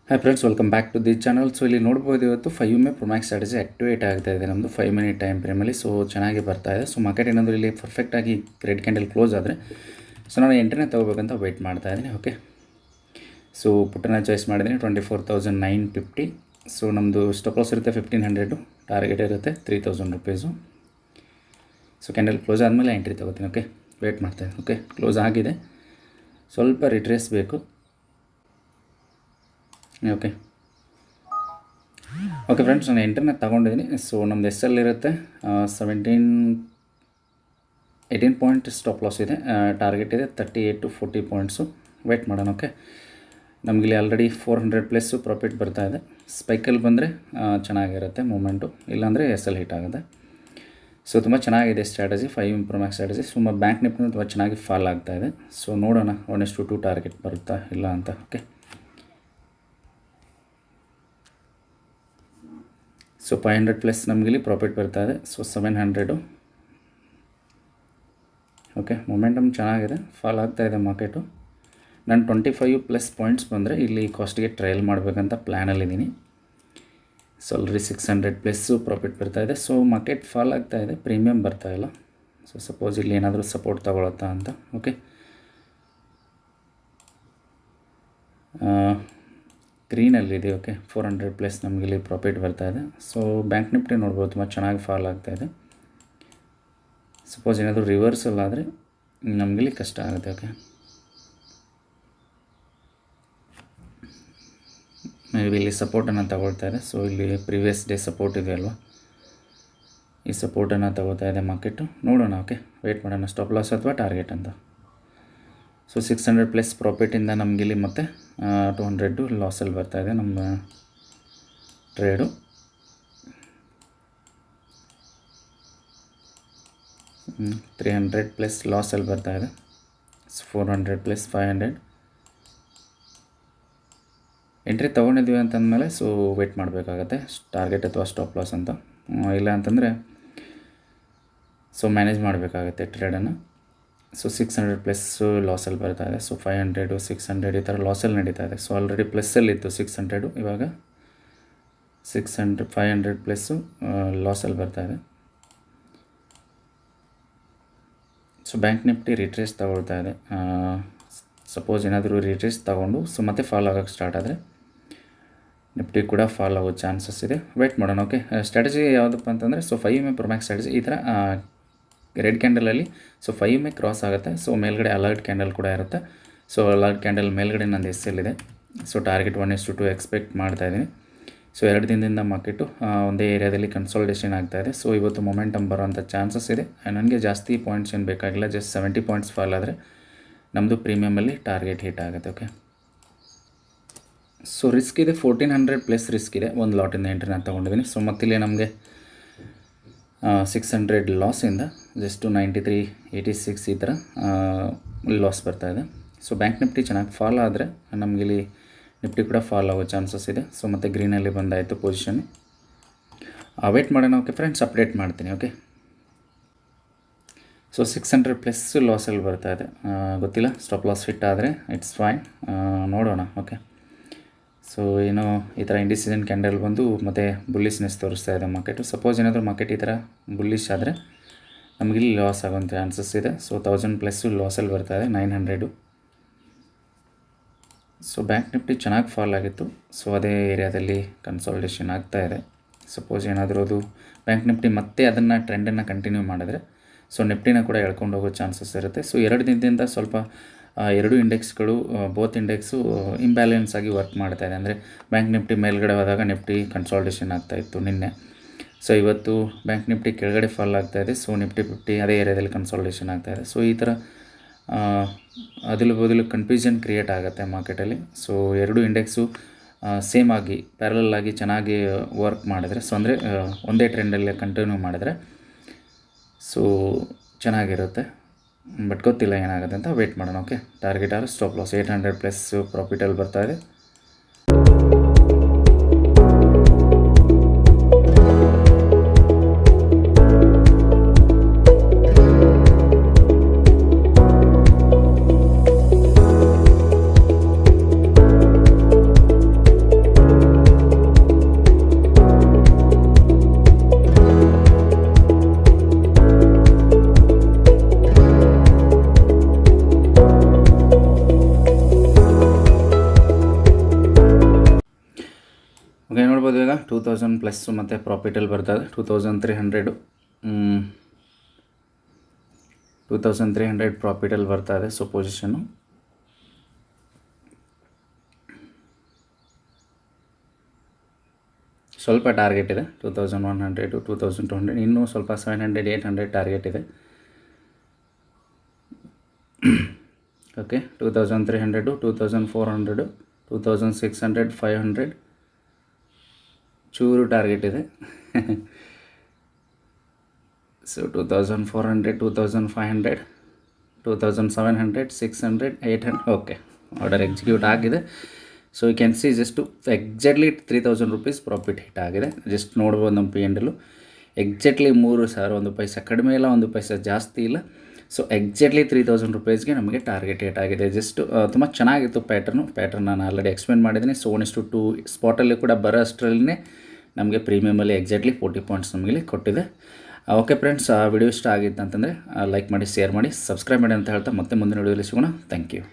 Hi friends, welcome back to the channel. So ಇಲ್ಲಿ ನೋಡ್ಬೋದು ಇವತ್ತು 5 Pro Max ಸ್ಟ್ರಾಟಜಿ ಆ್ಯಕ್ಟಿವೇಟ್ ಆಗ್ತಾ ಇದೆ ನಮ್ಮದು 5 ಮಿನಿಟ್ ಟೈಮ್ ಫ್ರೇಮಲ್ಲಿ. ಸೊ ಚೆನ್ನಾಗಿ ಬರ್ತಾ ಇದೆ. ಸೊ ಮಾರ್ಕೆಟ್ ಏನಾದರೂ ಇಲ್ಲಿ ಪರ್ಫೆಕ್ಟಾಗಿ ರೆಡ್ ಕ್ಯಾಂಡಲ್ ಕ್ಲೋಸ್ ಆದರೆ ಸೊ ನಾನು ಎಂಟ್ರಿನೇ ತೊಗೋಬೇಕಂತ ವೆಯ್ಟ್ ಮಾಡ್ತಾ ಇದ್ದೀನಿ. ಓಕೆ, ಸೊ ಪುಟ್ಟನ್ನ ಚಾಯ್ಸ್ ಮಾಡಿದ್ದೀನಿ 24,950. ಸೊ ನಮ್ಮದು ಸ್ಟಾಪ್ ಲಾಸ್ ಇರುತ್ತೆ 1500, ಟಾರ್ಗೆಟ್ ಇರುತ್ತೆ 3000 ರುಪೀಸು. ಸೊ ಕ್ಯಾಂಡಲ್ ಕ್ಲೋಸ್ ಆದಮೇಲೆ ಎಂಟ್ರಿ ತೊಗೋತೀನಿ. ಓಕೆ, ವೆಯ್ಟ್ ಮಾಡ್ತಾಯಿದ್ದೀನಿ. ಓಕೆ, ಕ್ಲೋಸ್ ಆಗಿದೆ, ಸ್ವಲ್ಪ ರಿಟ್ರೇಸ್ ಬೇಕು. ಓಕೆ ಫ್ರೆಂಡ್ಸ್, ನಾನು ಎಂಟ್ರನ್ನ ತೊಗೊಂಡಿದ್ದೀನಿ. ಸೊ ನಮ್ಮದು ಎಸ್ ಎಲ್ ಇರುತ್ತೆ 18 ಪಾಯಿಂಟ್ ಸ್ಟಾಪ್ ಲಾಸ್ ಇದೆ, ಟಾರ್ಗೆಟ್ ಇದೆ 38 to 40 ಪಾಯಿಂಟ್ಸು. ವೆಯ್ಟ್ ಮಾಡೋಣ. ಓಕೆ, ನಮಗಿಲ್ಲಿ ಆಲ್ರೆಡಿ 400 ಪ್ಲಸ್ಸು ಪ್ರಾಫಿಟ್ ಬರ್ತಾ ಇದೆ. ಸ್ಪೈಕಲ್ಲಿ ಬಂದರೆ ಚೆನ್ನಾಗಿರುತ್ತೆ ಮೂಮೆಂಟು, ಇಲ್ಲಾಂದರೆ ಎಸ್ ಎಲ್ ಹಿಟ್ ಆಗುತ್ತೆ. ಸೊ ತುಂಬ ಚೆನ್ನಾಗಿದೆ ಸ್ಟ್ರಾಟಜಿ 5 Pro Max ಸ್ಟ್ರಾಟಜಿ. ಸುಮ್ಮ ಬ್ಯಾಂಕ್ ನಿಫ್ಟಿನೂ ತುಂಬ ಚೆನ್ನಾಗಿ ಫಾಲ್ ಆಗ್ತಾಯಿದೆ. ಸೊ ನೋಡೋಣ 1:2 ಟಾರ್ಗೆಟ್ ಬರುತ್ತಾ ಇಲ್ಲ ಅಂತ. ಓಕೆ, ಸೊ 500 ಪ್ಲಸ್ ನಮಗಿಲ್ಲಿ ಪ್ರಾಫಿಟ್ ಬರ್ತಾ ಇದೆ. ಸೊ 700. ಓಕೆ, ಮೊಮೆಂಟಮ್ ಚೆನ್ನಾಗಿದೆ, ಫಾಲ್ ಆಗ್ತಾಯಿದೆ ಮಾರ್ಕೆಟು. ನಾನು 25 ಪ್ಲಸ್ ಪಾಯಿಂಟ್ಸ್ ಬಂದರೆ ಇಲ್ಲಿ ಕಾಸ್ಟಿಗೆ ಟ್ರಯಲ್ ಮಾಡಬೇಕಂತ ಪ್ಲ್ಯಾನಲ್ಲಿದ್ದೀನಿ. ಸೊ ಆಲ್ರೆಡಿ 600 ಪ್ಲಸ್ಸು ಪ್ರಾಫಿಟ್ ಬರ್ತಾಯಿದೆ. ಸೊ ಮಾರ್ಕೆಟ್ ಫಾಲ್ ಆಗ್ತಾಯಿದೆ, ಪ್ರೀಮಿಯಮ್ ಬರ್ತಾಯಿಲ್ಲ. ಸೊ ಸಪೋಸ್ ಇಲ್ಲಿ ಏನಾದರೂ ಸಪೋರ್ಟ್ ತಗೊಳತ್ತಾ ಅಂತ. ಓಕೆ, ಗ್ರೀನಲ್ಲಿದೆ. ಓಕೆ, 400 ಪ್ಲಸ್ ನಮಗಿಲ್ಲಿ ಪ್ರಾಫಿಟ್ ಬರ್ತಾಯಿದೆ. ಸೊ ಬ್ಯಾಂಕ್ ನಿಫ್ಟಿ ನೋಡ್ಬೋದು ತುಂಬ ಚೆನ್ನಾಗಿ ಫಾಲ್ ಆಗ್ತಾಯಿದೆ. ಸಪೋಸ್ ಏನಾದರೂ ರಿವರ್ಸಲ್ ಆದರೆ ನಮಗಿಲ್ಲಿ ಕಷ್ಟ ಆಗುತ್ತೆ. ಓಕೆ, ಮೇ ಬಿ ಇಲ್ಲಿ ಸಪೋರ್ಟನ್ನು ತಗೊಳ್ತಾ ಇದೆ. ಸೊ ಇಲ್ಲಿ ಪ್ರಿವಿಯಸ್ ಡೇ ಸಪೋರ್ಟ್ ಇದೆ ಅಲ್ವಾ, ಈ ಸಪೋರ್ಟನ್ನು ತಗೋತಾ ಇದೆ ಮಾರ್ಕೆಟು. ನೋಡೋಣ. ಓಕೆ, ವೆಯ್ಟ್ ಮಾಡೋಣ, ಸ್ಟಾಪ್ ಲಾಸ್ ಅಥವಾ ಟಾರ್ಗೆಟ್ ಅಂತ. ಸೊ 600 ಪ್ಲಸ್ ಪ್ರಾಫಿಟಿಂದ ನಮಗಿಲ್ಲಿ ಮತ್ತೆ 200 ಲಾಸಲ್ಲಿ ಬರ್ತಾಯಿದೆ ನಮ್ಮ ಟ್ರೇಡು. ಹ್ಞೂ 300 ಪ್ಲಸ್ ಲಾಸಲ್ಲಿ ಬರ್ತಾಯಿದೆ. 400 ಪ್ಲಸ್ 500 ಎಂಟ್ರಿ ತೊಗೊಂಡಿದ್ವಿ ಅಂತಂದಮೇಲೆ ಸೊ ವೆಯ್ಟ್ ಮಾಡಬೇಕಾಗತ್ತೆ ಟಾರ್ಗೆಟ್ ಅಥವಾ ಸ್ಟಾಪ್ ಲಾಸ್ ಅಂತ. ಇಲ್ಲ ಅಂತಂದರೆ ಸೊ ಮ್ಯಾನೇಜ್ ಮಾಡಬೇಕಾಗತ್ತೆ ಟ್ರೇಡನ್ನು. ಸೊ 600 ಪ್ಲಸ್ಸು ಲಾಸಲ್ಲಿ ಬರ್ತಾ ಇದೆ. ಸೊ 500 600 ಈ ಥರ ಲಾಸಲ್ಲಿ ನಡೀತಾ ಇದೆ. ಸೊ ಆಲ್ರೆಡಿ ಪ್ಲಸ್ಸಲ್ಲಿತ್ತು 600, ಇವಾಗ 500 ಪ್ಲಸ್ಸು ಲಾಸಲ್ಲಿ ಬರ್ತಾ ಇದೆ. ಸೊ ಬ್ಯಾಂಕ್ ನಿಫ್ಟಿ ರಿಟ್ರೇಸ್ ತಗೊಳ್ತಾ ಇದೆ. ಸಪೋಸ್ ಏನಾದರೂ ರಿಟ್ರೇಸ್ ತೊಗೊಂಡು ಸೊ ಮತ್ತೆ ಫಾಲ್ ಆಗೋಕ್ಕೆ ಸ್ಟಾರ್ಟ್ ಆದರೆ ನಿಫ್ಟಿ ಕೂಡ ಫಾಲ್ ಆಗೋ ಚಾನ್ಸಸ್ ಇದೆ. ವೆಯ್ಟ್ ಮಾಡೋಣ. ಓಕೆ, ಸ್ಟ್ರಾಟಜಿ ಯಾವುದಪ್ಪ ಅಂತಂದರೆ ಸೊ 5 Pro Max ಸ್ಟ್ರಾಟಜಿ ಈ ಥರ ರೆಡ್ ಕ್ಯಾಂಡಲಲ್ಲಿ ಸೊ 5 ಕ್ರಾಸ್ ಆಗುತ್ತೆ. ಸೊ ಮೇಲ್ಗಡೆ ಅಲರ್ಟ್ ಕ್ಯಾಂಡಲ್ ಕೂಡ ಇರುತ್ತೆ. ಸೊ ಅಲರ್ಟ್ ಕ್ಯಾಂಡಲ್ ಮೇಲ್ಗಡೆ ನಂದು ಎಸ್ ಎಲ್ ಇದೆ. ಸೊ ಟಾರ್ಗೆಟ್ 1:2 ಎಕ್ಸ್ಪೆಕ್ಟ್ ಮಾಡ್ತಾಯಿದ್ದೀನಿ. ಸೊ 2 ದಿನದಿಂದ ಮಾರ್ಕೆಟು ಒಂದೇ ಏರಿಯಾದಲ್ಲಿ ಕನ್ಸಾಲಿಡೇಷನ್ ಆಗ್ತಾಯಿದೆ. ಸೊ ಇವತ್ತು ಮೊಮೆಂಟಮ್ ಬರೋವಂಥ ಚಾನ್ಸಸ್ ಇದೆ. ನನಗೆ ಜಾಸ್ತಿ ಪಾಯಿಂಟ್ಸ್ ಏನು ಬೇಕಾಗಿಲ್ಲ, ಜಸ್ಟ್ 70 ಪಾಯಿಂಟ್ಸ್ ಫಾಲ್ ಆದರೆ ನಮ್ಮದು ಪ್ರೀಮಿಯಮಲ್ಲಿ ಟಾರ್ಗೆಟ್ ಹಿಟ್ ಆಗುತ್ತೆ. ಓಕೆ, ಸೊ ರಿಸ್ಕ್ ಇದೆ 1400 ಪ್ಲಸ್ ರಿಸ್ಕ್ ಇದೆ. ಒಂದು ಲಾಟಿಂದ ಎಂಟ್ರಿ ನಾನು ತೊಗೊಂಡಿದ್ದೀನಿ. ಸೊ ಮತ್ತಿಲ್ಲಿ ನಮಗೆ 600 ಲಾಸಿಂದ ಜಸ್ಟು 9386 ಈ ಥರ ಲಾಸ್ ಬರ್ತಾಯಿದೆ. ಸೊ ಬ್ಯಾಂಕ್ ನಿಫ್ಟಿ ಚೆನ್ನಾಗಿ ಫಾಲ್ ಆದರೆ ನಮಗಿಲ್ಲಿ ನಿಫ್ಟಿ ಕೂಡ ಫಾಲ್ ಆಗೋ ಚಾನ್ಸಸ್ ಇದೆ. ಸೊ ಮತ್ತು ಗ್ರೀನಲ್ಲಿ ಬಂದಾಯಿತು ಪೊಸಿಷನ್. ವೆಯ್ಟ್ ಮಾಡೋಣ. ಓಕೆ ಫ್ರೆಂಡ್ಸ್, ಅಪ್ಡೇಟ್ ಮಾಡ್ತೀನಿ. ಓಕೆ, ಸೊ 600 ಪ್ಲಸ್ ಲಾಸಲ್ಲಿ ಬರ್ತಾಯಿದೆ. ಗೊತ್ತಿಲ್ಲ, ಸ್ಟಾಪ್ ಲಾಸ್ ಫಿಟ್ ಆದರೆ ಇಟ್ಸ್ ಫೈನ್, ನೋಡೋಣ. ಓಕೆ, ಸೊ ಏನೋ ಈ ಥರ ಇಂಡಿಸಿಷನ್ ಕ್ಯಾಂಡಲ್ ಬಂದು ಮತ್ತು ಬುಲ್ಲಿಶ್ನೆಸ್ ತೋರಿಸ್ತಾ ಇದೆ ಮಾರ್ಕೆಟು. ಸಪೋಸ್ ಏನಾದರೂ ಮಾರ್ಕೆಟ್ ಈ ಥರ ಬುಲ್ಲಿಶ್ ಆದರೆ ನಮಗಿಲ್ಲಿ ಲಾಸ್ ಆಗೋಂಥ ಚಾನ್ಸಸ್ ಇದೆ. ಸೊ 1000 ಪ್ಲಸ್ಸು ಲಾಸಲ್ಲಿ ಬರ್ತಾಯಿದೆ 900. ಸೊ ಬ್ಯಾಂಕ್ ನಿಫ್ಟಿ ಚೆನ್ನಾಗಿ ಫಾಲ್ ಆಗಿತ್ತು. ಸೊ ಅದೇ ಏರಿಯಾದಲ್ಲಿ ಕನ್ಸಾಲಿಡೇಷನ್ ಆಗ್ತಾಯಿದೆ. ಸಪೋಸ್ ಏನಾದರೂ ಅದು ಬ್ಯಾಂಕ್ ನಿಫ್ಟಿ ಮತ್ತೆ ಅದನ್ನು ಟ್ರೆಂಡನ್ನು ಕಂಟಿನ್ಯೂ ಮಾಡಿದ್ರೆ ಸೊ ನಿಫ್ಟಿನ ಕೂಡ ಎಳ್ಕೊಂಡು ಹೋಗೋ ಚಾನ್ಸಸ್ ಇರುತ್ತೆ. ಸೊ 2 ದಿನದಿಂದ ಸ್ವಲ್ಪ 2 ಇಂಡೆಕ್ಸ್ಗಳು ಬೋತ್ ಇಂಡೆಕ್ಸು ಇಂಬ್ಯಾಲೆನ್ಸ್ ಆಗಿ ವರ್ಕ್ ಮಾಡ್ತಾಯಿದೆ. ಅಂದರೆ ಬ್ಯಾಂಕ್ ನಿಫ್ಟಿ ಮೇಲ್ಗಡೆ ಹೋದಾಗ ನಿಫ್ಟಿ ಕನ್ಸಾಲಿಡೇಷನ್ ಆಗ್ತಾಯಿತ್ತು ನಿನ್ನೆ. ಸೊ ಇವತ್ತು ಬ್ಯಾಂಕ್ ನಿಫ್ಟಿ ಕೆಳಗಡೆ ಫಾಲ್ ಆಗ್ತಾಯಿದೆ. ಸೊ ನಿಫ್ಟಿ 50 ಅದೇ ಏರಿಯಾದಲ್ಲಿ ಕನ್ಸಾಲಿಡೇಷನ್ ಆಗ್ತಾಯಿದೆ. ಸೊ ಈ ಥರ ಅದಲು ಬದಲು ಕನ್ಫ್ಯೂಷನ್ ಕ್ರಿಯೇಟ್ ಆಗುತ್ತೆ ಮಾರ್ಕೆಟಲ್ಲಿ. ಸೊ 2 ಇಂಡೆಕ್ಸು ಸೇಮ್ ಆಗಿ ಪ್ಯಾರಲಲ್ ಆಗಿ ಚೆನ್ನಾಗಿ ವರ್ಕ್ ಮಾಡಿದ್ರೆ ಸೊ ಅಂದರೆ ಒಂದೇ ಟ್ರೆಂಡಲ್ಲಿ ಕಂಟಿನ್ಯೂ ಮಾಡಿದ್ರೆ ಸೊ ಚೆನ್ನಾಗಿರುತ್ತೆ. ಬಟ್ ಗೊತ್ತಿಲ್ಲ ಏನಾಗುತ್ತೆ ಅಂತ. ವೆಯ್ಟ್ ಮಾಡೋಣ. Okay, target or stop loss 800 plus ಪ್ರಾಫಿಟಲ್ಲಿ ಬರ್ತಾಯಿದೆ. ನೋಡ್ಬೋದು ಈಗ 2000 ಪ್ಲಸ್ಸು ಮತ್ತು ಪ್ರಾಫಿಟಲ್ಲಿ ಬರ್ತದೆ 2300 2300 ಪ್ರಾಫಿಟಲ್ಲಿ ಬರ್ತಾ ಇದೆ. ಸೊ ಪೊಸಿಷನ್ನು ಸ್ವಲ್ಪ ಟಾರ್ಗೆಟ್ ಇದೆ 2100 2200, ಇನ್ನೂ ಸ್ವಲ್ಪ 700 800 ಟಾರ್ಗೆಟ್ ಇದೆ. ಓಕೆ 2300 2400 2600 500 ಚೂರು ಟಾರ್ಗೆಟ್ ಇದೆ. ಸೊ 2400 2500 2700 600 800 ಓಕೆ ಆರ್ಡರ್ ಎಕ್ಸಿಕ್ಯೂಟ್ ಆಗಿದೆ. So you can see just exactly 3000 rupees profit hit ಆಗಿದೆ. ಜಸ್ಟ್ ನೋಡ್ಬೋದು ನಮ್ಮ P&L ಎಕ್ಸಾಕ್ಟ್ಲಿ 3000, 1 ಪೈಸೆ ಕಡಿಮೆ ಇಲ್ಲ, 1 ಪೈಸೆ ಜಾಸ್ತಿ ಇಲ್ಲ. ಸೊ ಎಕ್ಸಾಕ್ಟ್ಲಿ 3000 ರುಪೀಸ್ಗೆ ನಮಗೆ ಟಾರ್ಗೆಟ್ ಹಿಟ್ ಆಗಿದೆ. ಜಸ್ಟ್ ತುಂಬ ಚೆನ್ನಾಗಿತ್ತು ಪ್ಯಾಟ್ರನ್ ನಾನು ಆಲ್ರೆಡಿ ಎಕ್ಸ್ಪ್ಲೇನ್ ಮಾಡಿದ್ದೀನಿ. ಸೊ 1:2 ಸ್ಪಾಟಲ್ಲಿ ಕೂಡ ಬರೋ ಅಷ್ಟರಲ್ಲೇ ನಮಗೆ ಪ್ರೀಮಿಯಮಲ್ಲಿ ಎಕ್ಸಾಕ್ಟ್ಲಿ 40 ಪಾಯಿಂಟ್ಸ್ ನಮಗೆ ಕೊಟ್ಟಿದೆ. ಓಕೆ ಫ್ರೆಂಡ್ಸ್, ವಿಡಿಯೋ ಇಷ್ಟ ಆಗಿತ್ತು ಅಂತಂದರೆ ಲೈಕ್ ಮಾಡಿ, ಶೇರ್ ಮಾಡಿ, ಸಬ್ಸ್ಕ್ರೈಬ್ ಮಾಡಿ ಅಂತ ಹೇಳ್ತಾ ಮತ್ತೆ ಮುಂದಿನ ವಿಡಿಯೋದಲ್ಲಿ ಸಿಗೋಣ. Thank you.